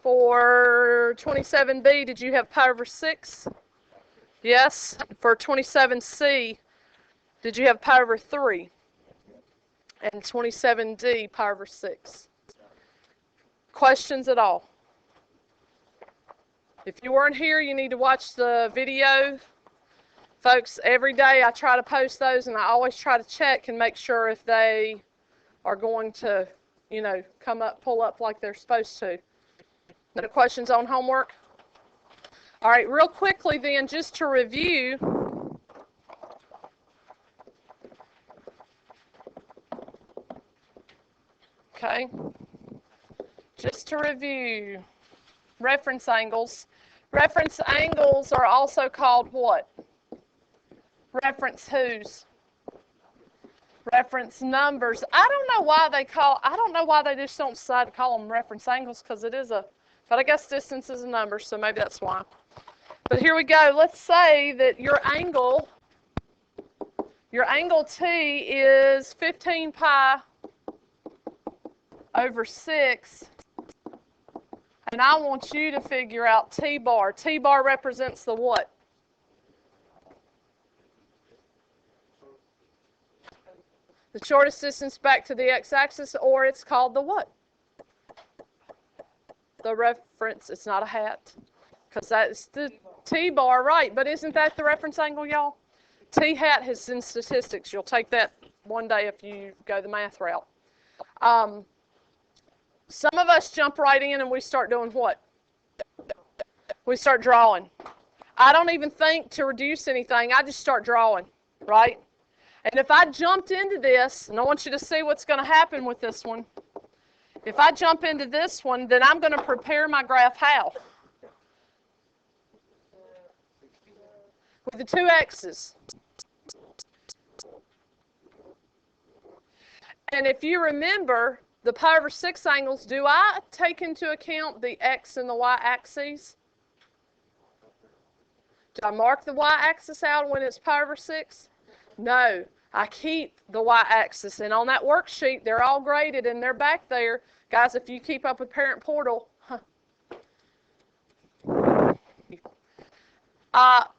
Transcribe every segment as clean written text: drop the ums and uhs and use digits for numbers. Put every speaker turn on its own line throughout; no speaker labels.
For 27B, did you have pi over 6? Yes. For 27C, did you have pi over 3? And 27D, pi over 6. Questions at all? If you weren't here, you need to watch the video. Folks, every day I try to post those, and I always try to check and make sure if they are going to, you know, pull up like they're supposed to. No questions on homework? All right, real quickly then, just to review. Okay, just to review, reference angles. Reference angles are also called what? Reference whos? Reference numbers. I don't know why they just don't decide to call them reference angles, because it is but I guess distance is a number, so maybe that's why. But here we go. Let's say that your angle T is 15 pi over 6, and I want you to figure out T bar. T bar represents the what? The shortest distance back to the x-axis, or it's called the what? The reference. It's not a hat, because that's the T bar, right? But isn't that the reference angle, y'all? T hat is in statistics. You'll take that one day if you go the math route. Some of us jump right in and we start doing what? We start drawing. I don't even think to reduce anything. I just start drawing, right? And if I jumped into this, and I want you to see what's going to happen with this one. If I jump into this one, then I'm going to prepare my graph how? With the two x's. And if you remember, the pi over 6 angles, do I take into account the x and the y axes? Do I mark the y-axis out when it's pi over 6? No, I keep the y-axis, and on that worksheet, they're all graded, and they're back there. Guys, if you keep up with Parent Portal,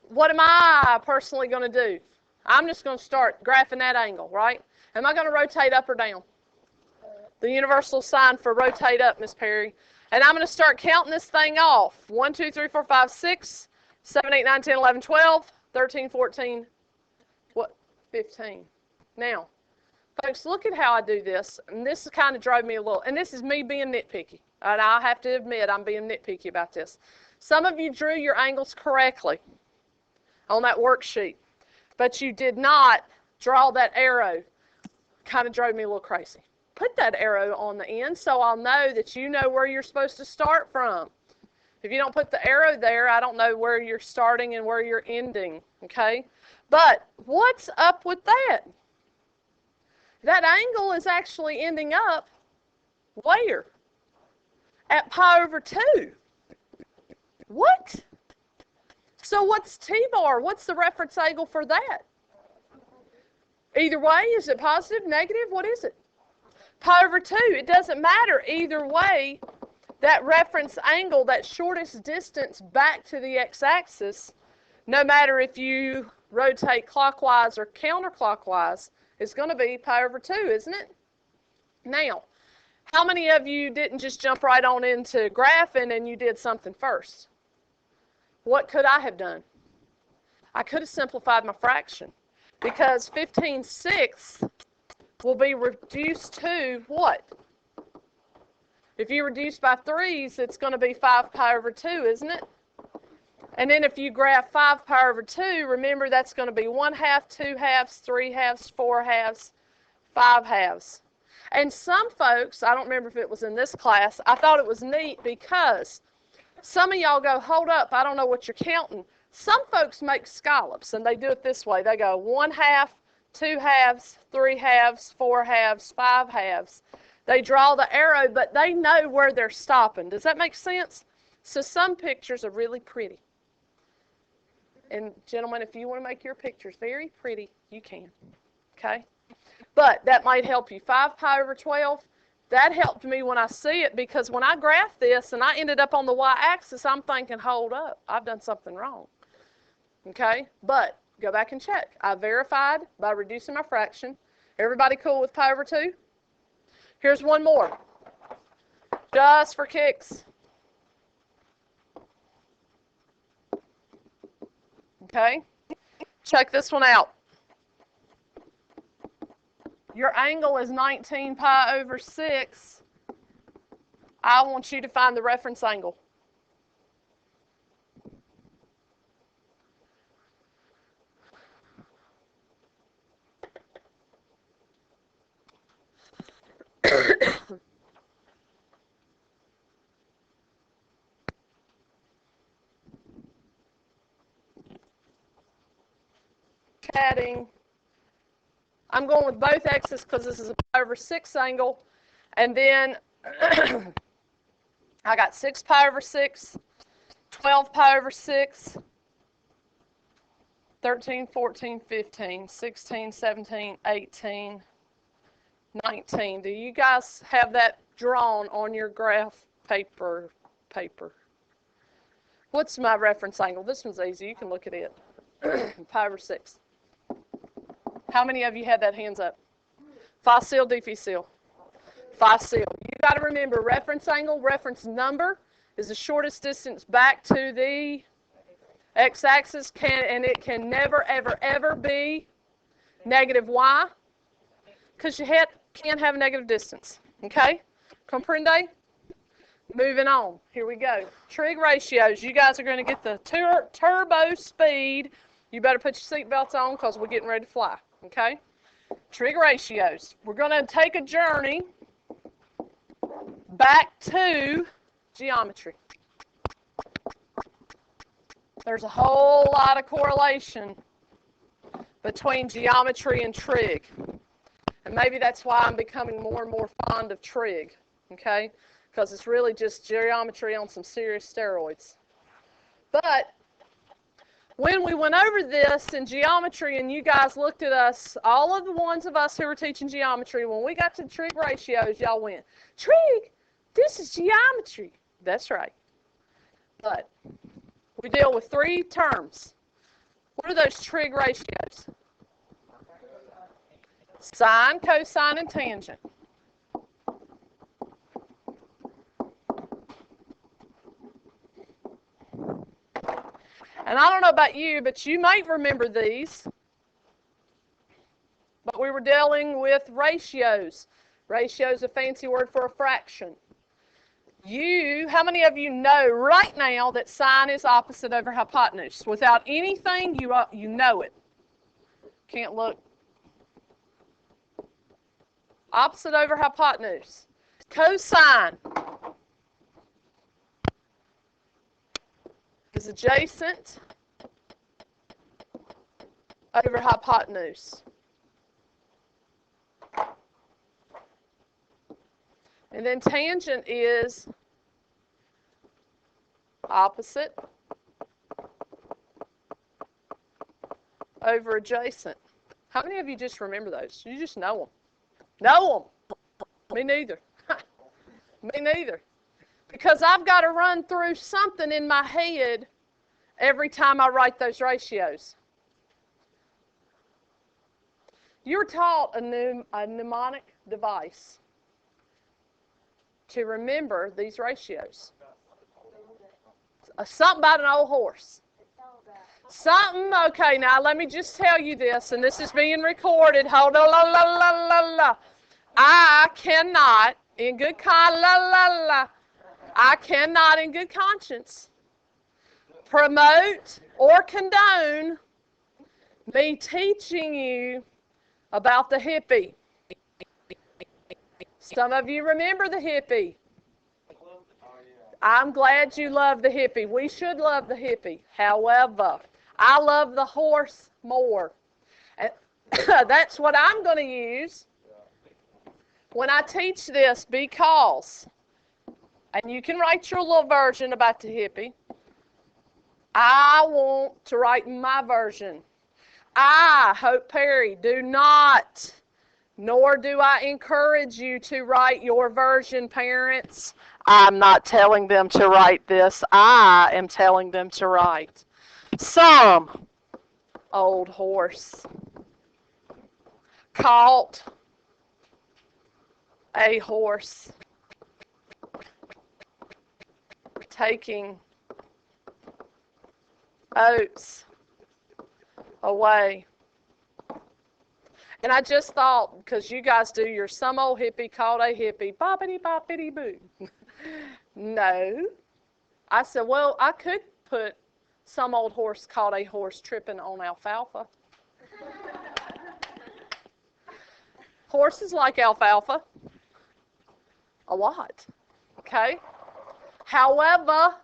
what am I personally going to do? I'm just going to start graphing that angle, right? Am I going to rotate up or down? The universal sign for rotate up, Miss Perry. And I'm going to start counting this thing off. 1, 2, 3, 4, 5, 6, 7, 8, 9, 10, 11, 12, 13, 14, 15. Now, folks, look at how I do this. And this kind of drove me a little. And this is me being nitpicky. And I have to admit, I'm being nitpicky about this. Some of you drew your angles correctly on that worksheet, but you did not draw that arrow. Kind of drove me a little crazy. Put that arrow on the end so I'll know that you know where you're supposed to start from. If you don't put the arrow there, I don't know where you're starting and where you're ending, okay? But what's up with that? That angle is actually ending up where? At pi over 2. What? So what's T-bar? What's the reference angle for that? Either way, is it positive, negative? What is it? Pi over 2. It doesn't matter. Either way, that reference angle, that shortest distance back to the x-axis, no matter if you rotate clockwise or counterclockwise, is going to be pi over 2, isn't it? Now, how many of you didn't just jump right on into graphing and you did something first? What could I have done? I could have simplified my fraction, because 15/6 will be reduced to what? If you reduce by 3s, it's going to be 5 pi over 2, isn't it? And then if you graph 5 pi over 2, remember that's going to be 1/2, 2/2, 3/2, 4/2, 5/2. And some folks, I don't remember if it was in this class, I thought it was neat because some of y'all go, hold up, I don't know what you're counting. Some folks make scallops, and they do it this way. They go 1/2, 2/2, 3/2, 4/2, 5/2. They draw the arrow, but they know where they're stopping. Does that make sense? So some pictures are really pretty. And gentlemen, if you want to make your pictures very pretty, you can. Okay? But that might help you. 5 pi over 12, That helped me when I see it, because when I graphed this and I ended up on the y-axis, I'm thinking, hold up, I've done something wrong. Okay? But go back and check. I verified by reducing my fraction. Everybody cool with pi over 2? Here's one more. Just for kicks. Okay? Check this one out. Your angle is 19 pi over 6. I want you to find the reference angle. Chatting. I'm going with both x's because this is a pi over 6 angle. And then I got 6 pi over 6, 12 pi over 6, 13, 14, 15, 16, 17, 18, 19. Do you guys have that drawn on your graph paper? What's my reference angle? This one's easy. You can look at it. Pi over 6. How many of you had that hands up? Facile, difficile. Facile. You got to remember, reference angle, reference number is the shortest distance back to the x-axis, and it can never, ever, ever be negative y, because you can't have a negative distance. Okay? Comprende? Moving on. Here we go. Trig ratios. You guys are going to get the turbo speed. You better put your seatbelts on because we're getting ready to fly. Okay? Trig ratios. We're going to take a journey back to geometry. There's a whole lot of correlation between geometry and trig. And maybe that's why I'm becoming more and more fond of trig. Okay? Because it's really just geometry on some serious steroids. But when we went over this in geometry and you guys looked at us, all of the ones of us who were teaching geometry, when we got to trig ratios, y'all went, trig, this is geometry. That's right. But we deal with 3 terms. What are those trig ratios? Sine, cosine, and tangent. And I don't know about you, but you might remember these. But we were dealing with ratios. Ratio is a fancy word for a fraction. How many of you know right now that sine is opposite over hypotenuse? Without anything, you know it. Can't look. Opposite over hypotenuse. Cosine is adjacent over hypotenuse. And then tangent is opposite over adjacent. How many of you just remember those? You just know them. Know them. Me neither. Me neither. Because I've got to run through something in my head every time I write those ratios. You're taught a mnemonic device to remember these ratios. Something about an old horse. Something, okay, now let me just tell you this, and this is being recorded. Hold on, la, la, la, la, la. I cannot, in good conscience, promote or condone me teaching you about the hippie. Some of you remember the hippie. I'm glad you love the hippie. We should love the hippie. However, I love the horse more. And that's what I'm going to use when I teach this, because, and you can write your little version about the hippie. I want to write my version. I, Hope Perry, do not Nor do I encourage you to write your version, parents. I'm not telling them to write this. I am telling them to write. Some old horse caught a horse taking oats away. And I just thought, because you guys do your some old hippie called a hippie, boppity boppity boo. No. I said, well, I could put some old horse caught a horse tripping on alfalfa. Horses like alfalfa a lot, okay? However,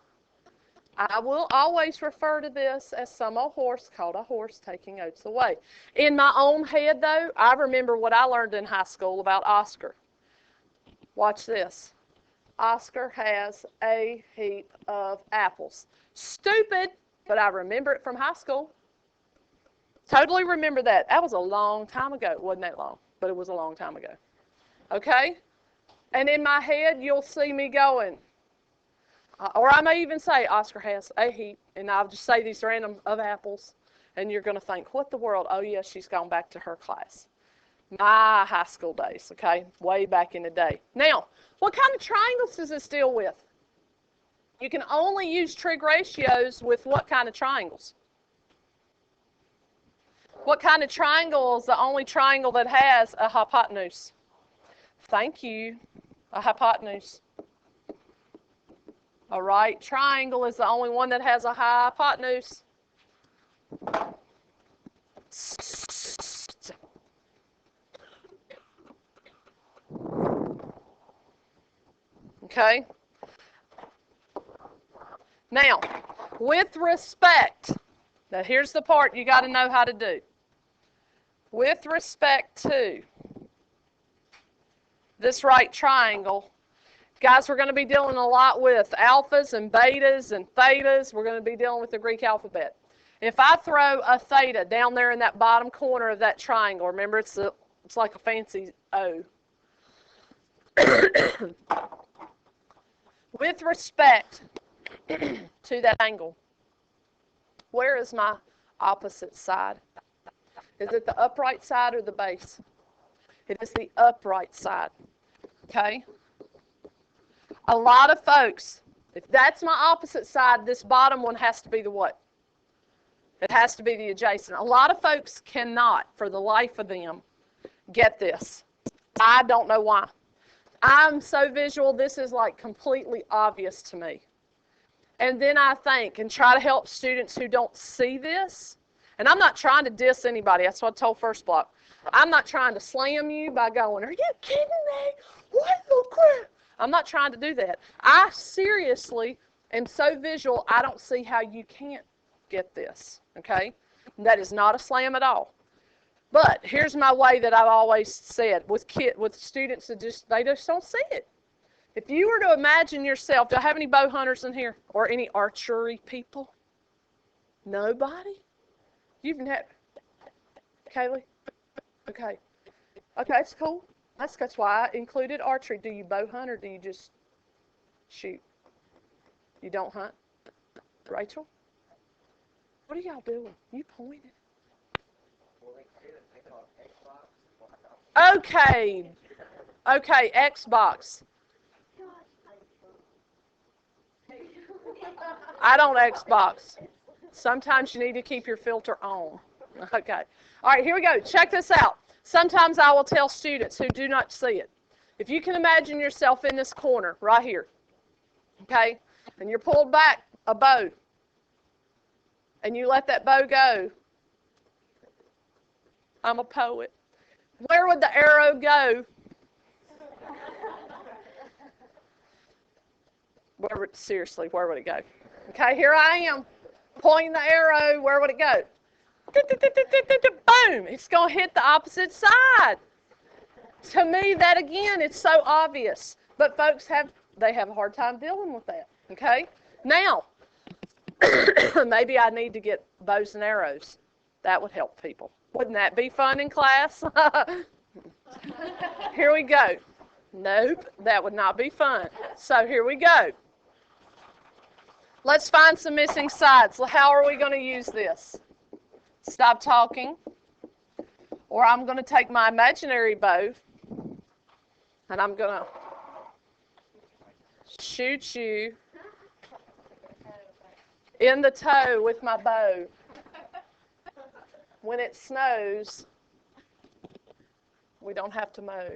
I will always refer to this as some old horse caught a horse taking oats away. In my own head, though, I remember what I learned in high school about Oscar. Watch this. Oscar has a heap of apples. Stupid, but I remember it from high school. Totally remember that. That was a long time ago. It wasn't that long, but it was a long time ago. Okay? And in my head, you'll see me going, or I may even say, Oscar has a heap, and I'll just say these random of apples, and you're going to think, what the world? Oh, yeah, she's gone back to her class. My high school days, okay? Way back in the day. Now, what kind of triangles does this deal with? You can only use trig ratios with what kind of triangles? What kind of triangle is the only triangle that has a hypotenuse? Thank you. A hypotenuse. A right triangle is the only one that has a hypotenuse. Okay? Now, with respect, now here's the part you got to know how to do. With respect to this right triangle, guys, we're going to be dealing a lot with alphas and betas and thetas. We're going to be dealing with the Greek alphabet. If I throw a theta down there in that bottom corner of that triangle, remember it's like a fancy O. With respect to that angle, where is my opposite side? Is it the upright side or the base? It is the upright side, okay? A lot of folks, if that's my opposite side, this bottom one has to be the what? It has to be the adjacent. A lot of folks cannot, for the life of them, get this. I don't know why. I'm so visual, this is like completely obvious to me. And then I think and try to help students who don't see this. And I'm not trying to diss anybody. That's what I told first block. I'm not trying to slam you by going, are you kidding me? What the crap? I'm not trying to do that. I seriously am so visual, I don't see how you can't get this, okay? That is not a slam at all. But here's my way that I've always said with students that they just don't see it. If you were to imagine yourself, do I have any bow hunters in here or any archery people? Nobody? You've never, Kaylee? Okay. Okay, that's cool. That's why I included archery. Do you bow hunt or do you just shoot? You don't hunt? Rachel? What are y'all doing? You pointed. Okay. Okay, Xbox. I don't Xbox. Sometimes you need to keep your filter on. Okay. All right, here we go. Check this out. Sometimes I will tell students who do not see it. If you can imagine yourself in this corner right here, okay, and you're pulled back a bow, and you let that bow go. I'm a poet. Where would the arrow go? Seriously, where would it go? Okay, here I am, pointing the arrow. Where would it go? Boom! It's going to hit the opposite side. To me, that again, it's so obvious. But folks have a hard time dealing with that. Okay? Now, maybe I need to get bows and arrows. That would help people. Wouldn't that be fun in class? Here we go. Nope, that would not be fun. So here we go. Let's find some missing sides. How are we going to use this? Stop talking. Or I'm going to take my imaginary bow and I'm going to shoot you in the toe with my bow. When it snows, we don't have to mow.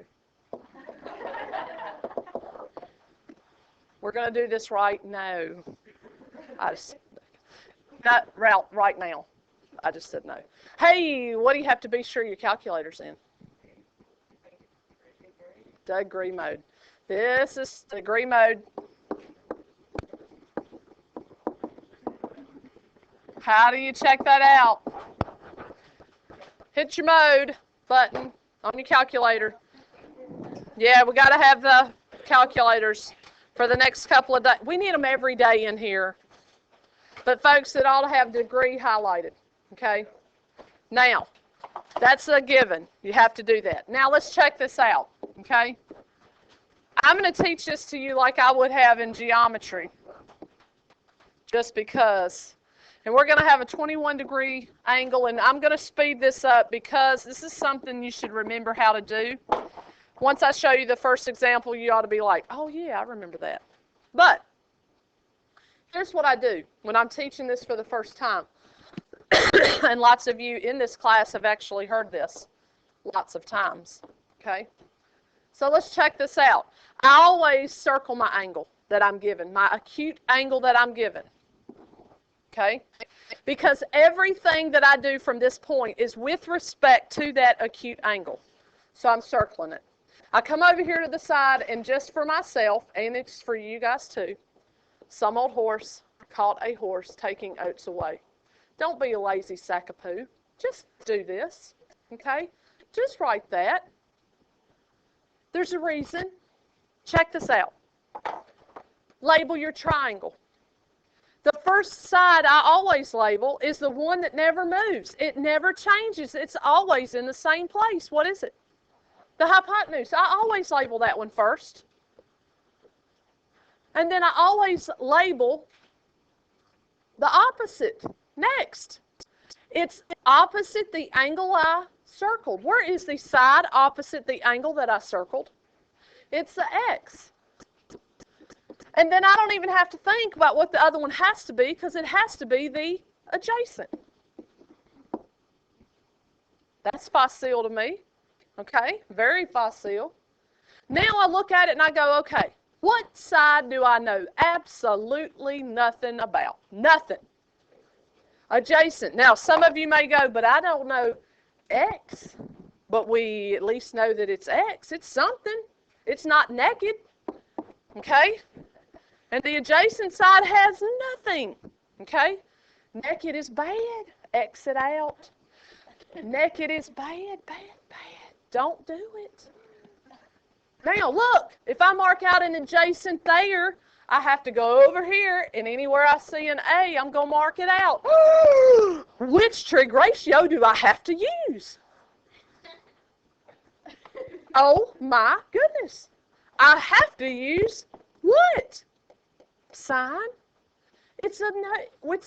We're going to do this right now. Not right now. I just said no. Hey, what do you have to be sure your calculator's in? Degree mode. This is degree mode. How do you check that out? Hit your mode button on your calculator. Yeah, we got to have the calculators for the next couple of days. We need them every day in here. But folks, it ought to have degree highlighted. Okay? Now, that's a given. You have to do that. Now, let's check this out. Okay? I'm going to teach this to you like I would have in geometry. Just because. And we're going to have a 21-degree angle, and I'm going to speed this up because this is something you should remember how to do. Once I show you the first example, you ought to be like, oh, yeah, I remember that. But here's what I do when I'm teaching this for the first time. And lots of you in this class have actually heard this lots of times. Okay? So let's check this out. I always circle my angle that I'm given, my acute angle that I'm given. Okay? Because everything that I do from this point is with respect to that acute angle. So I'm circling it. I come over here to the side, and just for myself, and it's for you guys too, some old horse caught a horse taking oats away. Don't be a lazy sack of poo. Just do this. Okay? Just write that. There's a reason. Check this out. Label your triangle. The first side I always label is the one that never moves. It never changes. It's always in the same place. What is it? The hypotenuse. I always label that one first. And then I always label the opposite next. It's opposite the angle I circled. Where is the side opposite the angle that I circled? It's the X. And then I don't even have to think about what the other one has to be because it has to be the adjacent. That's facile to me. Okay? Very facile. Now I look at it and I go, okay, what side do I know absolutely nothing about? Nothing. Adjacent. Now, some of you may go, but I don't know X. But we at least know that it's X. It's something. It's not naked. Okay? And the adjacent side has nothing. Okay? Naked is bad. Exit out. Naked is bad, bad, bad. Don't do it. Now, look. If I mark out an adjacent there, I have to go over here, and anywhere I see an A, I'm going to mark it out. Which trig ratio do I have to use? Oh, my goodness. I have to use what? Sine. It's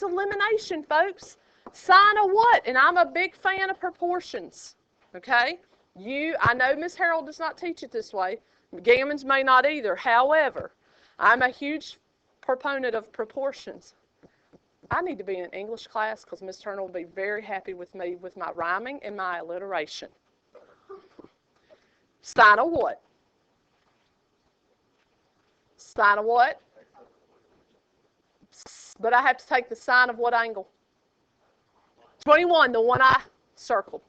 elimination, folks. Sine of what? And I'm a big fan of proportions. Okay? I know Miss Harold does not teach it this way. Gammons may not either. However, I'm a huge proponent of proportions. I need to be in an English class because Miss Turner will be very happy with me with my rhyming and my alliteration. Sine of what? Sine of what? But I have to take the sine of what angle? 21, the one I circled.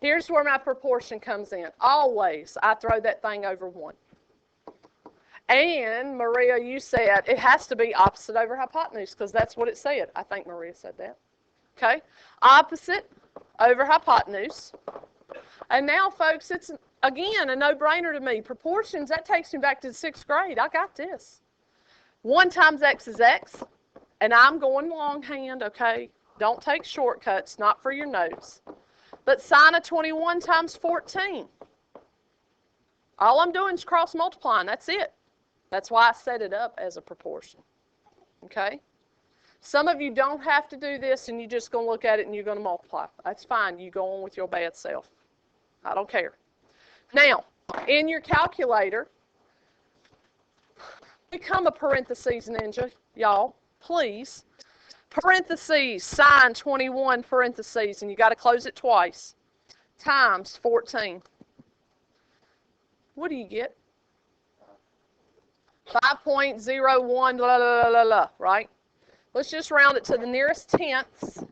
Here's where my proportion comes in. Always, I throw that thing over 1. And, Maria, you said it has to be opposite over hypotenuse because that's what it said. I think Maria said that. Okay? Opposite over hypotenuse. And now, folks, it's, again, a no-brainer to me. Proportions, that takes me back to the 6th grade. I got this. 1 times x is x. And I'm going longhand, okay? Don't take shortcuts, not for your notes. But sine of 21 times 14. All I'm doing is cross multiplying. That's it. That's why I set it up as a proportion. Okay? Some of you don't have to do this and you're just going to look at it and you're going to multiply. That's fine. You go on with your bad self. I don't care. Now, in your calculator, become a parentheses ninja, y'all. Please. Parentheses, sine 21 parentheses, and you got to close it twice, times 14. What do you get? 5.01, right? Let's just round it to the nearest tenths.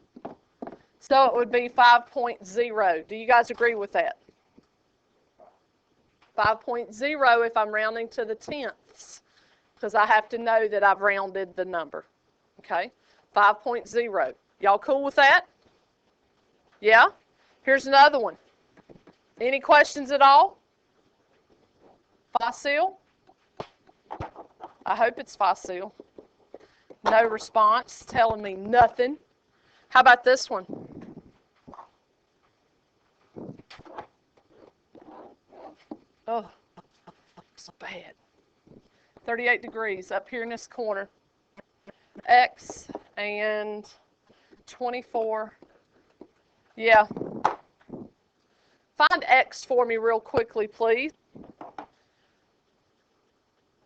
So it would be 5.0. Do you guys agree with that? 5.0 if I'm rounding to the tenths, because I have to know that I've rounded the number. Okay? 5.0. Y'all cool with that? Yeah? Here's another one. Any questions at all? Facile? I hope it's facile. No response, telling me nothing. How about this one? Oh, so bad. 38 degrees up here in this corner. X and 24. Yeah. Find X for me real quickly, please.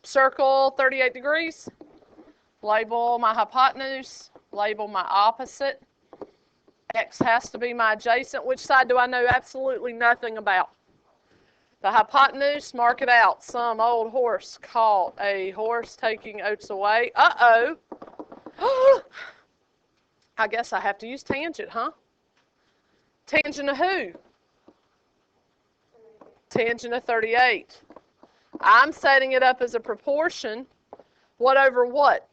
Circle 38 degrees. Label my hypotenuse. Label my opposite. X has to be my adjacent. Which side do I know absolutely nothing about? The hypotenuse, mark it out. Some old horse caught a horse taking oats away. Uh-oh. I guess I have to use tangent, huh? Tangent of who? Tangent of 38. I'm setting it up as a proportion. What over what?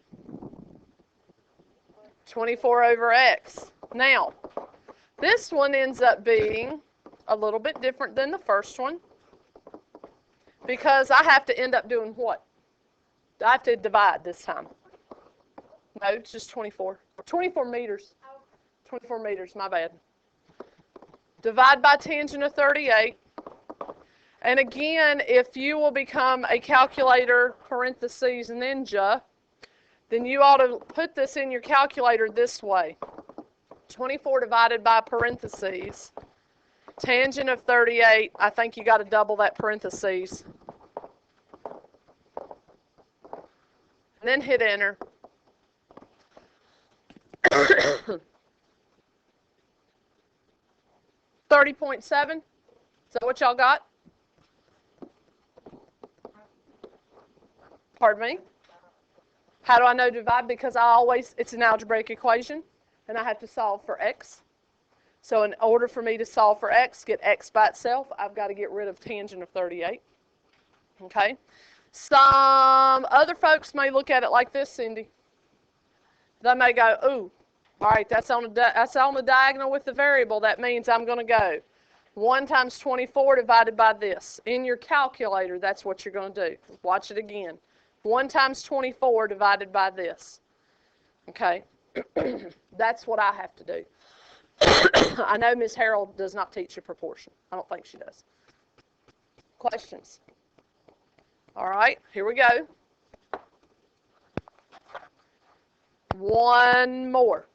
24 over x. Now, this one ends up being a little bit different than the first one because I have to end up doing what? I have to divide this time. No, it's just 24. 24 meters. 24 meters, my bad. Divide by tangent of 38. And again, if you will become a calculator, parentheses, ninja, then you ought to put this in your calculator this way. 24 divided by parentheses. Tangent of 38, I think you got to double that parentheses. And then hit enter. 30.7. Is that what y'all got? Pardon me? How do I know divide? Because it's an algebraic equation, and I have to solve for x. So in order for me to solve for x, get x by itself, I've got to get rid of tangent of 38. Okay? Some other folks may look at it like this, Cindy. They may go, ooh, all right, that's on the diagonal with the variable. That means I'm going to go 1 times 24 divided by this. In your calculator, that's what you're going to do. Watch it again. 1 times 24 divided by this. Okay? That's what I have to do. I know Ms. Harold does not teach you proportion. I don't think she does. Questions? All right, here we go. One more.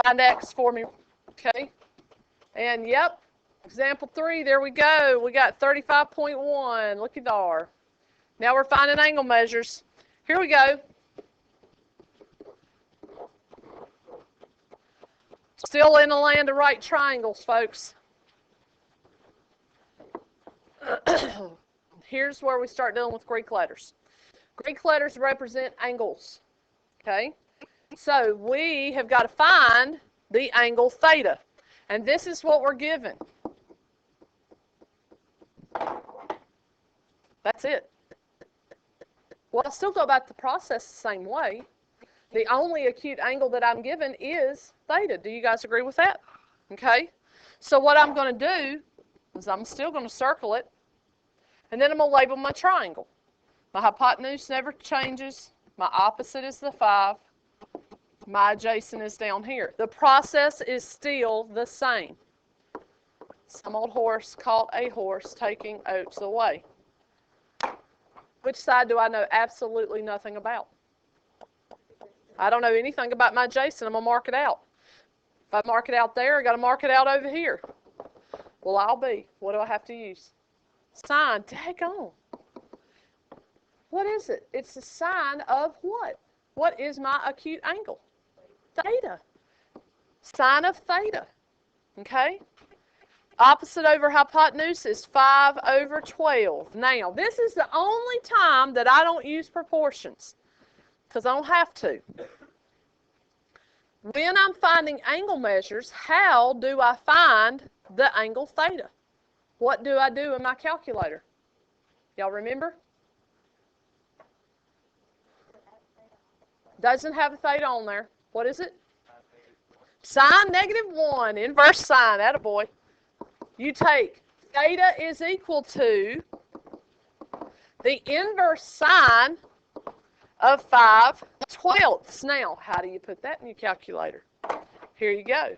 Find x for me, okay? And yep, example 3, there we go. We got 35.1, look at there. Now we're finding angle measures. Here we go. Still in the land of right triangles, folks. Here's where we start dealing with Greek letters. Greek letters represent angles, okay? So we have got to find the angle theta. And this is what we're given. That's it. Well, I still go about the process the same way. The only acute angle that I'm given is theta. Do you guys agree with that? Okay. So what I'm going to do is I'm still going to circle it. And then I'm going to label my triangle. My hypotenuse never changes. My opposite is the 5. My adjacent is down here. The process is still the same. Some old horse caught a horse taking oats away. Which side do I know absolutely nothing about? I don't know anything about my adjacent. I'm going to mark it out. If I mark it out there, I got to mark it out over here. Well, I'll be. What do I have to use? Sine. Daggone. What is it? It's the sine of what? What is my acute angle? Theta. Sine of theta. Okay? Opposite over hypotenuse is 5 over 12. Now, this is the only time that I don't use proportions, because I don't have to. When I'm finding angle measures, how do I find the angle theta? What do I do in my calculator? Y'all remember? Doesn't have a theta on there. What is it? Sine -1, inverse sine, attaboy. You take theta is equal to the inverse sine of 5/12. Now, how do you put that in your calculator? Here you go.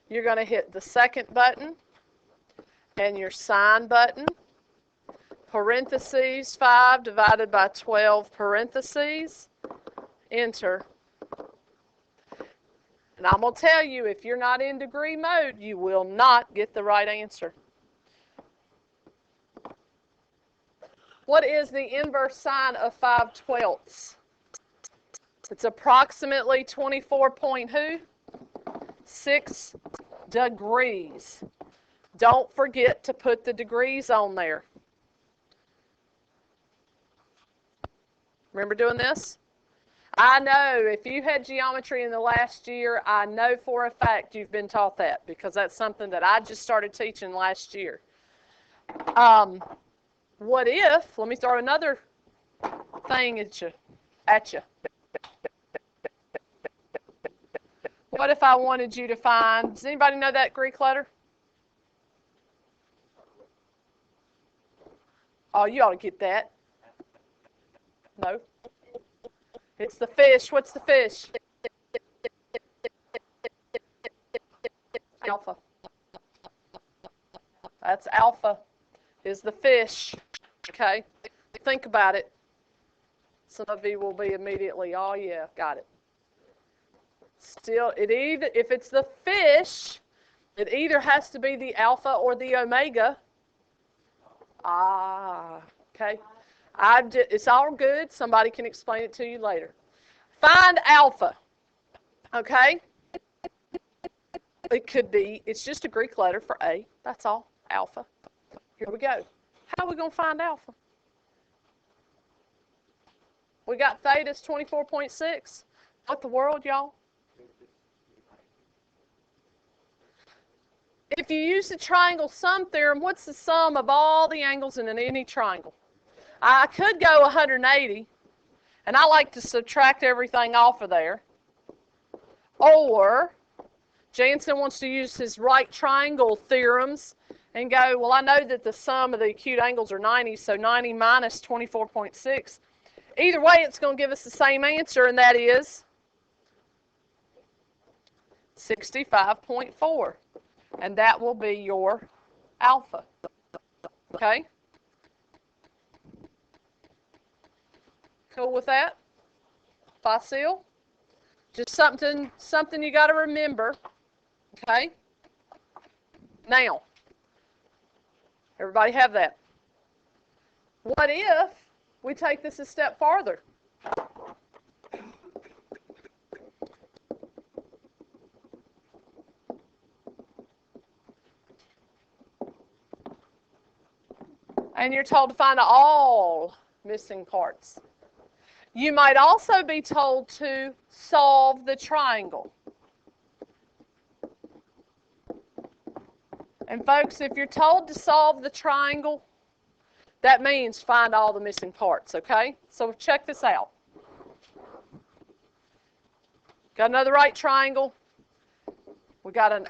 You're going to hit the second button and your sine button, parentheses 5 divided by 12 parentheses, enter. And I'm going to tell you, if you're not in degree mode, you will not get the right answer. What is the inverse sine of 5/12? It's approximately 24.6 degrees. Don't forget to put the degrees on there. Remember doing this? I know if you had geometry in the last year, I know for a fact you've been taught that, because that's something that I just started teaching last year. What if, let me throw another thing at you. What if I wanted you to find, does anybody know that Greek letter? Oh, you ought to get that. No. It's the fish. What's the fish? Alpha. That's alpha is the fish. Okay? Think about it. Some of you will be immediately, oh yeah, got it. Still, if it's the fish, it either has to be the alpha or the omega. Okay. It's all good. Somebody can explain it to you later. Find alpha. Okay? It could be, it's just a Greek letter for A. That's all. Alpha. Here we go. How are we going to find alpha? We got theta's 24.6. What the world, y'all? If you use the triangle sum theorem, what's the sum of all the angles in any triangle? I could go 180, and I like to subtract everything off of there. Or Jansen wants to use his right triangle theorems and go, well, I know that the sum of the acute angles are 90, so 90 minus 24.6. Either way, it's going to give us the same answer, and that is 65.4. And that will be your alpha. Okay? Cool with that? Facile? Just something you got to remember. Okay? Now, everybody have that. What if we take this a step farther? And you're told to find all missing parts. You might also be told to solve the triangle. And folks, if you're told to solve the triangle, that means find all the missing parts, okay? So check this out. Got another right triangle. We got an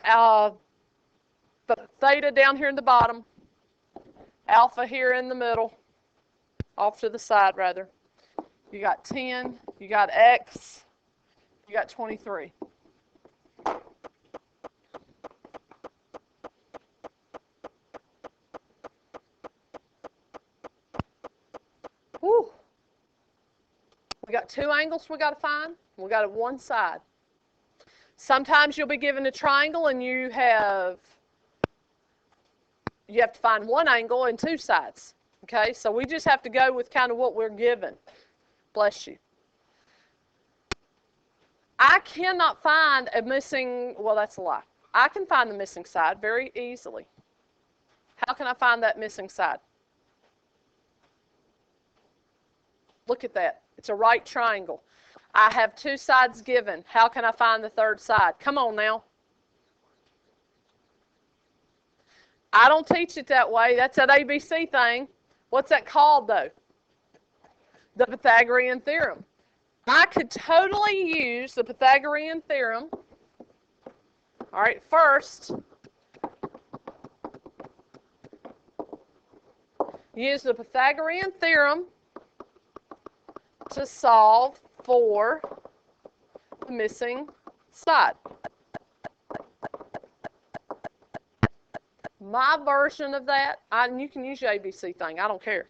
theta down here in the bottom. Alpha here in the middle, off to the side rather. You got 10, you got X, you got 23. Whew. We got two angles we got to find. We got it one side. Sometimes you'll be given a triangle and you have to find one angle and two sides. Okay, so we just have to go with kind of what we're given. Bless you. I cannot find a missing, well, that's a lie. I can find the missing side very easily. How can I find that missing side? Look at that. It's a right triangle. I have two sides given. How can I find the third side? Come on now. I don't teach it that way. That's that ABC thing. What's that called, though? The Pythagorean theorem. I could totally use the Pythagorean theorem. All right, first, use the Pythagorean theorem to solve for the missing side. My version of that, and you can use your ABC thing, I don't care.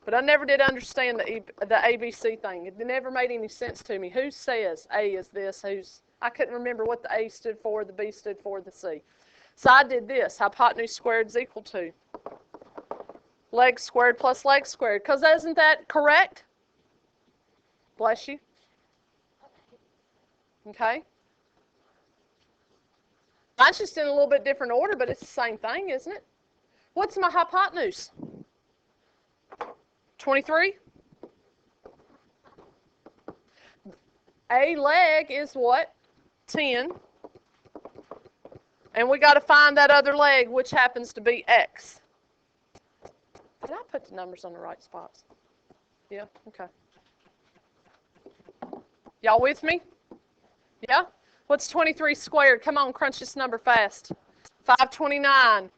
But I never did understand the ABC thing. It never made any sense to me. Who says A is this? I couldn't remember what the A stood for, the B stood for, the C. So I did this. Hypotenuse squared is equal to leg squared plus leg squared. Because isn't that correct? Bless you. Okay. Mine's just in a little bit different order, but it's the same thing, isn't it? What's my hypotenuse? 23? A leg is what? 10. And we got to find that other leg, which happens to be X. Did I put the numbers on the right spots? Yeah? Okay. Y'all with me? Yeah? What's 23 squared? Come on, crunch this number fast. 529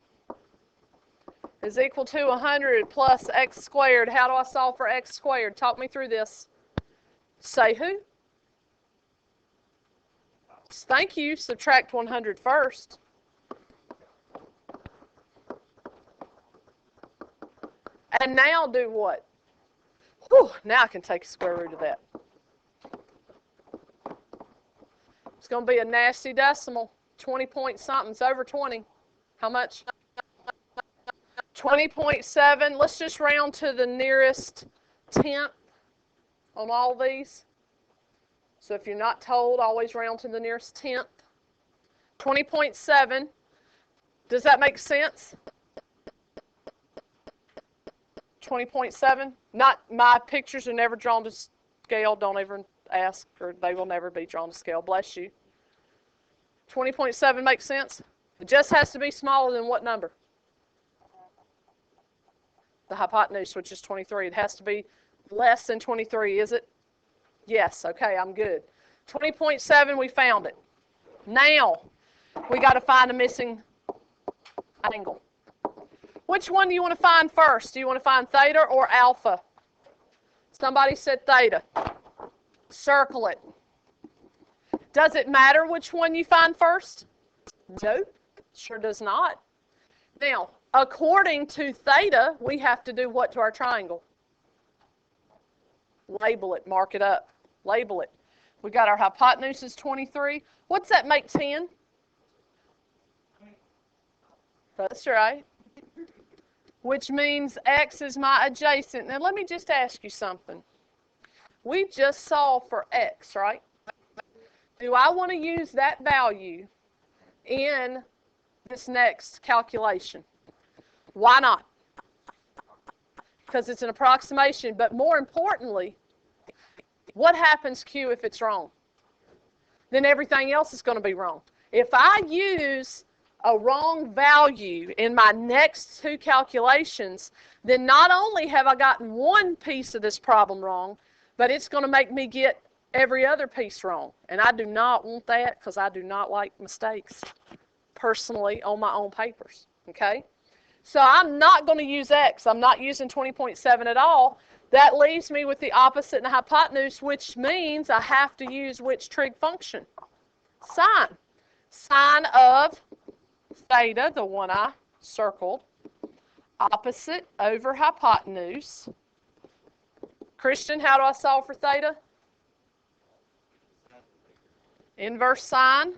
is equal to 100 plus x squared. How do I solve for x squared? Talk me through this. Say who? Thank you. Subtract 100 first. And now do what? Whew, now I can take a square root of that. It's going to be a nasty decimal. 20 point something. It's over 20. How much? 20.7. Let's just round to the nearest tenth on all these. So if you're not told, always round to the nearest tenth. 20.7. Does that make sense? 20.7. Not, my pictures are never drawn to scale. Don't ever ask, or they will never be drawn to scale. Bless you. 20.7 makes sense? It just has to be smaller than what number? The hypotenuse, which is 23. It has to be less than 23, is it? Yes. Okay, I'm good. 20.7, we found it. Now, we got to find a missing angle. Which one do you want to find first? Do you want to find theta or alpha? Somebody said theta. Circle it. Does it matter which one you find first? Nope, sure does not. Now, according to theta, we have to do what to our triangle? Label it, mark it up, label it. We got our hypotenuse is 23. What's that make 10? That's right. Which means x is my adjacent. Now let me just ask you something. We just solved for x, right? Do I want to use that value in this next calculation? Why not? Because it's an approximation, but more importantly, what happens, Q, if it's wrong? Then everything else is going to be wrong. If I use a wrong value in my next two calculations, then not only have I gotten one piece of this problem wrong, but it's going to make me get every other piece wrong. And I do not want that because I do not like mistakes personally on my own papers. Okay? So I'm not going to use x. I'm not using 20.7 at all. That leaves me with the opposite and the hypotenuse, which means I have to use which trig function? Sine. Sine of theta, the one I circled, opposite over hypotenuse. Christian, how do I solve for theta? Inverse sine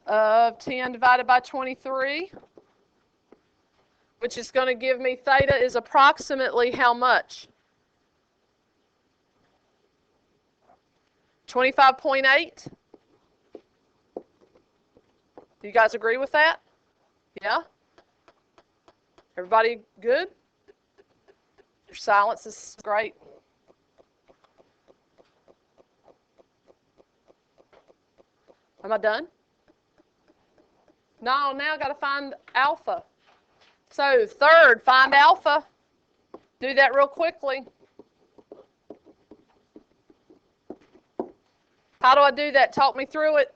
of 10 divided by 23, which is going to give me theta is approximately how much? 25.8? Do you guys agree with that? Yeah? Everybody good? Your silence is great. Am I done? No, now I've got to find alpha. So third, find alpha. Do that real quickly. How do I do that? Talk me through it.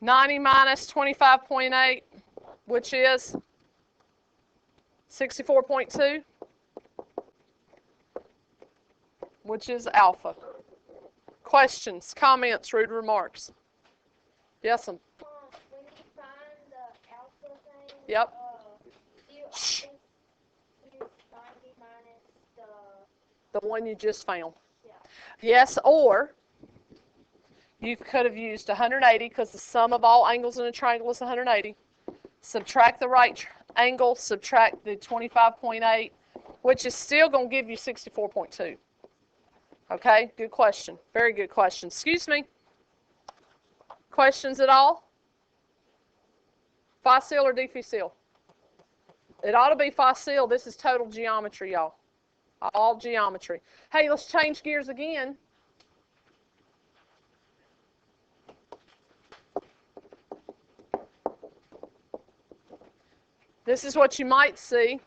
$90 minus 25.8, which is 64.2, which is alpha. Questions, comments, rude remarks? Yes, ma'am.
When you find the alpha thing,
Yep.
Use 90 minus
The one you just found.
yeah.
Yes, or you could have used 180 because the sum of all angles in a triangle is 180. Subtract the right angle, subtract the 25.8, which is still going to give you 64.2. Okay, good question. Very good question. Excuse me. Questions at all? Facile or difficile? It ought to be facile. This is total geometry, y'all. All geometry. Hey, let's change gears again. This is what you might see.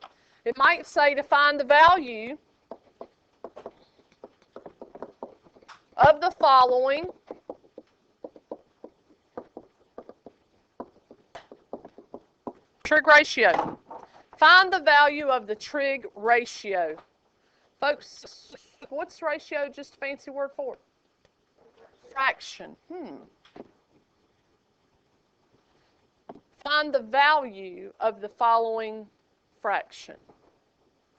It might say to find the value of the following trig ratio. Find the value of the trig ratio. Folks, what's ratio just a fancy word for? Fraction. Find the value of the following fraction.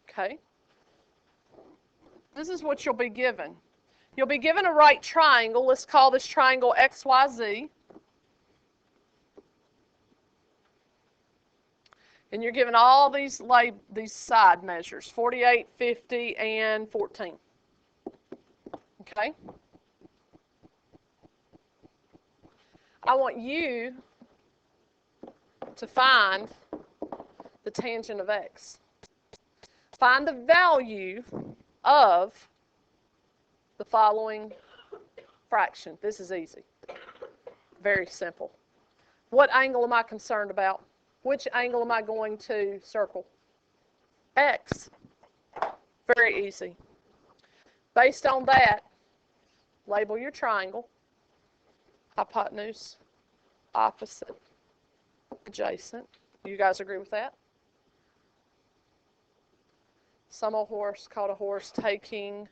Okay? This is what you'll be given. You'll be given a right triangle. Let's call this triangle XYZ. And you're given all these side measures, 48, 50, and 14. Okay? I want you to find the tangent of x. Find the value of the following fraction. This is easy. Very simple. What angle am I concerned about? Which angle am I going to circle? X. Very easy. Based on that, label your triangle. Hypotenuse, opposite, adjacent. You guys agree with that? Some old horse caught a horse taking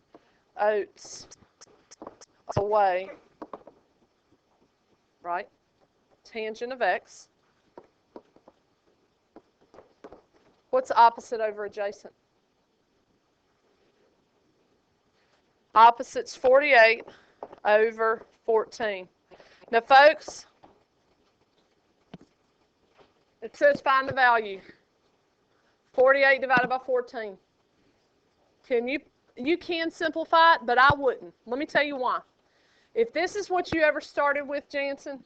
oats away. Right? Tangent of x. What's opposite over adjacent? Opposite's 48 over 14. Now, folks, it says find the value. 48 divided by 14. You can simplify it, but I wouldn't. Let me tell you why. If this is what you ever started with, Jansen,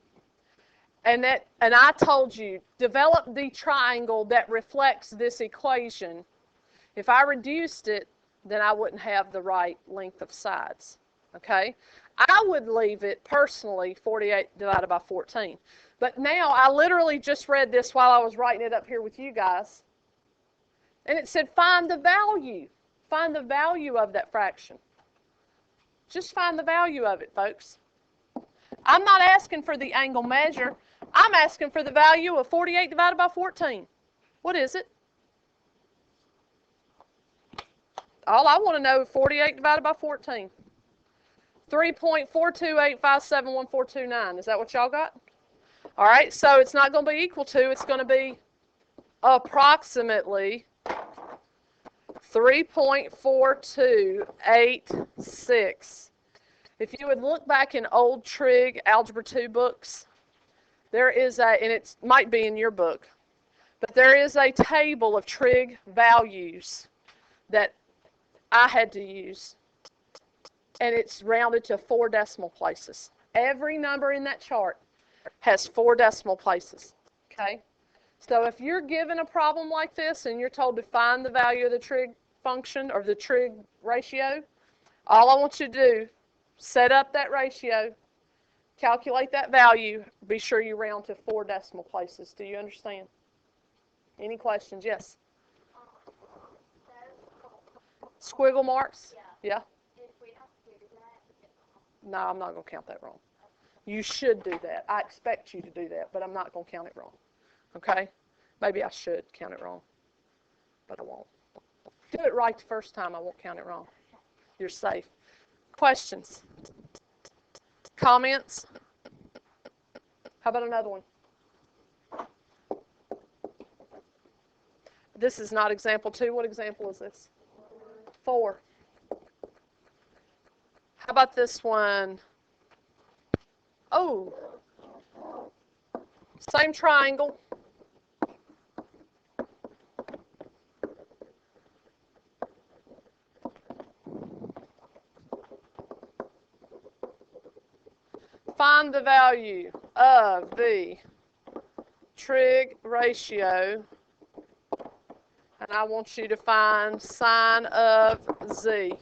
and I told you, develop the triangle that reflects this equation. If I reduced it, then I wouldn't have the right length of sides. Okay? I would leave it, personally, 48 divided by 14. But now, I literally just read this while I was writing it up here with you guys. And it said, find the value. Find the value of that fraction. Just find the value of it, folks. I'm not asking for the angle measure. I'm asking for the value of 48 divided by 14. What is it? All I want to know is 48 divided by 14. 3.428571429. Is that what y'all got? All right, so it's not going to be equal to, it's going to be approximately 3.4286. If you would look back in old trig Algebra 2 books, there is a, and it might be in your book, but there is a table of trig values that I had to use, and it's rounded to 4 decimal places. Every number in that chart has 4 decimal places, okay? So if you're given a problem like this and you're told to find the value of the trig function or the trig ratio, all I want you to do, set up that ratio, calculate that value, be sure you round to 4 decimal places. Do you understand? Any questions? Yes? Squiggle marks? Yeah?
If we don't do that,
No, I'm not going to count that wrong. You should do that. I expect you to do that, but I'm not going to count it wrong. Okay? Maybe I should count it wrong, but I won't. Do it right the first time, I won't count it wrong. You're safe. Questions? Comments? How about another one? This is not example 2. What example is this? 4. How about this one? Oh, same triangle. Find the value of the trig ratio, and I want you to find sine of z.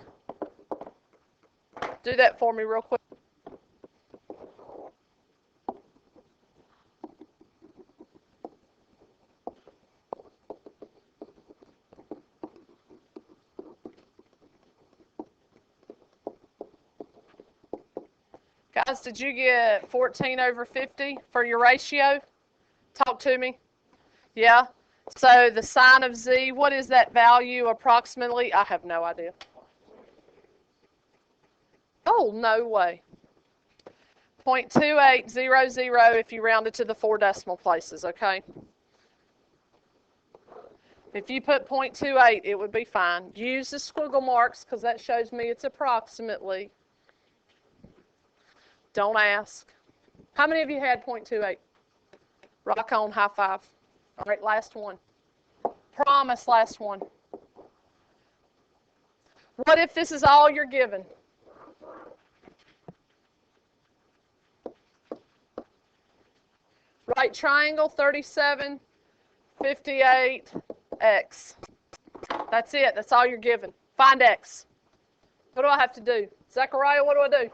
Do that for me real quick. Guys, did you get 14 over 50 for your ratio? Talk to me. Yeah? So the sine of z, what is that value approximately? I have no idea. Oh, no way. 0.2800 if you round it to the 4 decimal places, okay? If you put 0.28, it would be fine. Use the squiggle marks because that shows me it's approximately. Don't ask. How many of you had 0.28? Rock on, high five. All right, last one. Promise, last one. What if this is all you're given? Right triangle, 37, 58, x. That's it. That's all you're given. Find x. What do I have to do? Zechariah, what do I do?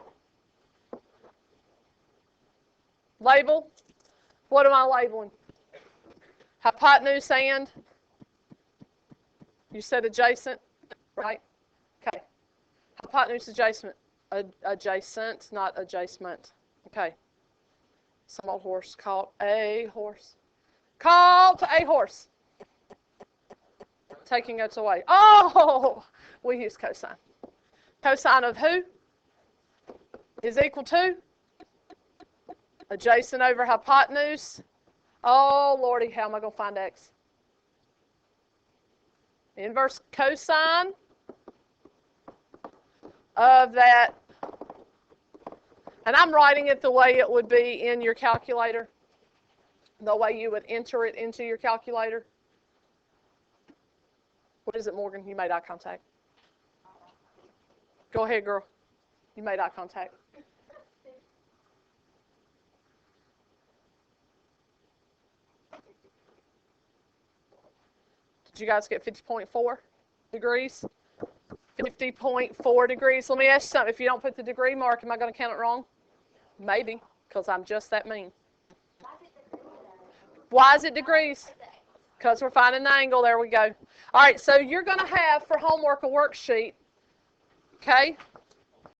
Label. What am I labeling? Hypotenuse and? You said adjacent, right? Okay. Hypotenuse adjacent. Adjacent, not adjacent. Okay. Some old horse caught a horse. Caught a horse. Taking it away. Oh, we use cosine. Cosine of who is equal to? Adjacent over hypotenuse. Oh, Lordy, how am I going to find x? Inverse cosine of that. And I'm writing it the way it would be in your calculator, the way you would enter it into your calculator. What is it, Morgan? You made eye contact. Go ahead, girl. You made eye contact. Did you guys get 50.4 degrees? 50.4 degrees. Let me ask you something. If you don't put the degree mark, am I going to count it wrong? Maybe, because I'm just that mean. Why is it degrees? Because we're finding the angle. There we go. All right, so you're going to have for homework a worksheet, okay?